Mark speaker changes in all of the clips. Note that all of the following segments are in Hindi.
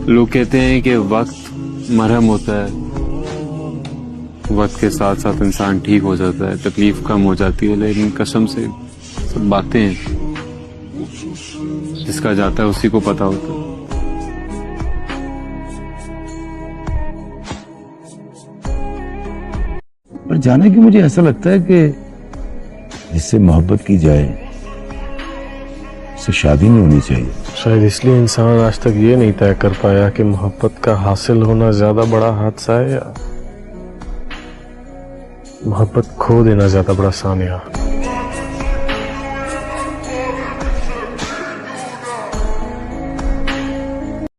Speaker 1: लोग कहते हैं कि वक्त मरहम होता है, वक्त के साथ साथ इंसान ठीक हो जाता है, तकलीफ कम हो जाती है, लेकिन कसम से सब बातें हैं, जिसका जाता है उसी को पता होता है।
Speaker 2: पर जाने की मुझे ऐसा लगता है कि जिससे मोहब्बत की जाए उससे शादी नहीं होनी चाहिए।
Speaker 3: शायद इसलिए इंसान आज तक ये नहीं तय कर पाया कि मोहब्बत का हासिल होना ज्यादा बड़ा हादसा है या मोहब्बत खो देना ज्यादा बड़ा सानिया।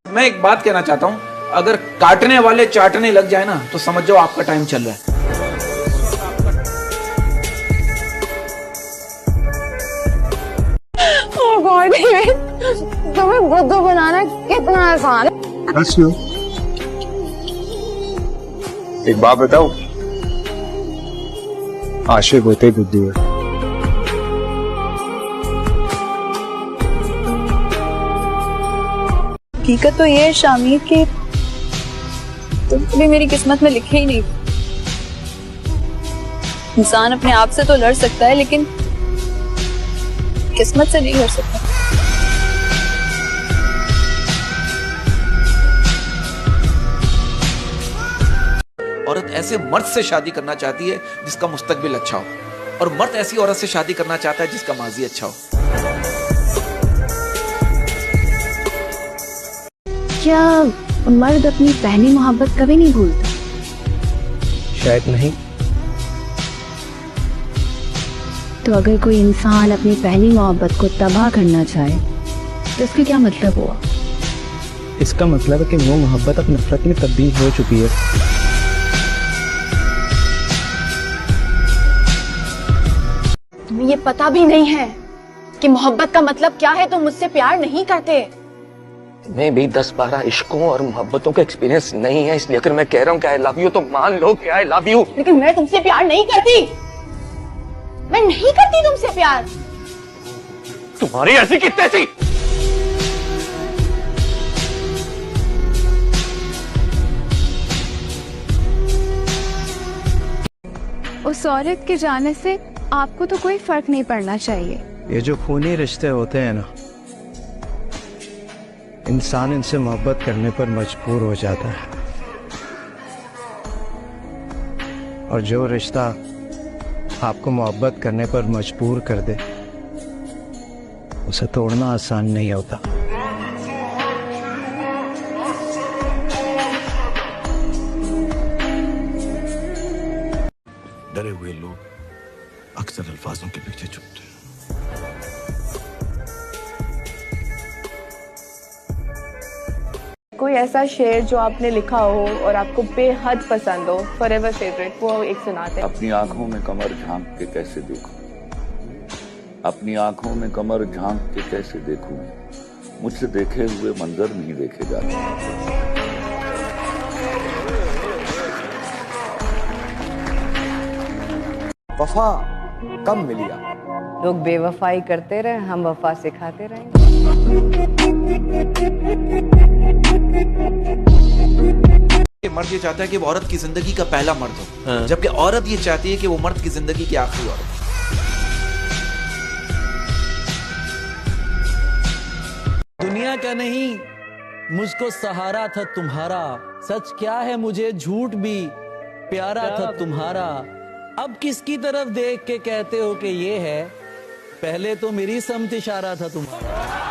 Speaker 4: मैं एक बात कहना चाहता हूं, अगर काटने वाले चाटने लग जाए ना तो समझ जाओ आपका टाइम चल रहा है।
Speaker 5: तुम्हें बुद्धू बनाना कितना आसान है।
Speaker 6: एक बात बताओ, आशिक होते ही बुद्धू है।
Speaker 7: हकीकत तो ये है शामिर कि तुम भी मेरी किस्मत में लिखे ही नहीं। इंसान अपने आप से तो लड़ सकता है लेकिन किस्मत से नहीं लड़ सकता।
Speaker 4: औरत ऐसे मर्द से शादी करना चाहती है जिसका मुस्तकबिल अच्छा हो, और मर्द ऐसी औरत से शादी करना चाहता है जिसका माजी अच्छा हो।
Speaker 5: क्या मर्द अपनी पहली मोहब्बत कभी नहीं भूलता?
Speaker 3: शायद नहीं।
Speaker 5: तो अगर कोई इंसान अपनी पहली मोहब्बत को तबाह करना चाहे तो इसका क्या मतलब हुआ?
Speaker 3: इसका मतलब है कि वो मोहब्बत अब नफरत में तब्दील हो चुकी है।
Speaker 5: तुम्हें ये पता भी नहीं है कि मोहब्बत का मतलब क्या है। तुम मुझसे प्यार नहीं करते।
Speaker 8: मैं भी 10-12 इश्कों और मोहब्बतों का एक्सपीरियंस नहीं है, इसलिए अगर मैं कह रहा हूँ कि आई लव यू तो मान लो कि आई लव यू।
Speaker 5: लेकिन मैं तुमसे प्यार नहीं करती। मैं नहीं करती तुमसे प्यार।
Speaker 8: तुम्हारी ऐसी की तैसी।
Speaker 9: उस औरत के जाने से आपको तो कोई फर्क नहीं पड़ना चाहिए।
Speaker 3: ये जो खूनी रिश्ते होते हैं ना, इंसान इनसे मोहब्बत करने पर मजबूर हो जाता है, और जो रिश्ता आपको मोहब्बत करने पर मजबूर कर दे उसे तोड़ना आसान नहीं होता।
Speaker 2: डरे हुए लोग अक्सर अल्फाजों के पीछे छुपते हैं।
Speaker 10: कोई ऐसा शेर जो आपने लिखा हो और आपको बेहद पसंद हो, फॉरएवर फेवरेट, वो एक सुनाते हैं।
Speaker 11: अपनी आंखों में कमर झांक के कैसे देखूं, अपनी आंखों में कमर झांक के कैसे देखूं, मुझसे देखे हुए मंजर नहीं देखे जाते।
Speaker 8: वफा कब मिली आप?
Speaker 10: लोग बेवफाई करते रहे, हम वफा सिखाते रहेंगे।
Speaker 4: मर्द ये चाहता है कि वो औरत की जिंदगी का पहला मर्द हो, जबकि औरत ये चाहती है कि वो मर्द की जिंदगी की आखिरी औरत हो।
Speaker 12: दुनिया का नहीं, मुझको सहारा था तुम्हारा, सच क्या है मुझे झूठ भी प्यारा था तुम्हारा। अब किसकी तरफ देख के कहते हो कि ये है, पहले तो मेरी समत इशारा था तुम्हारा।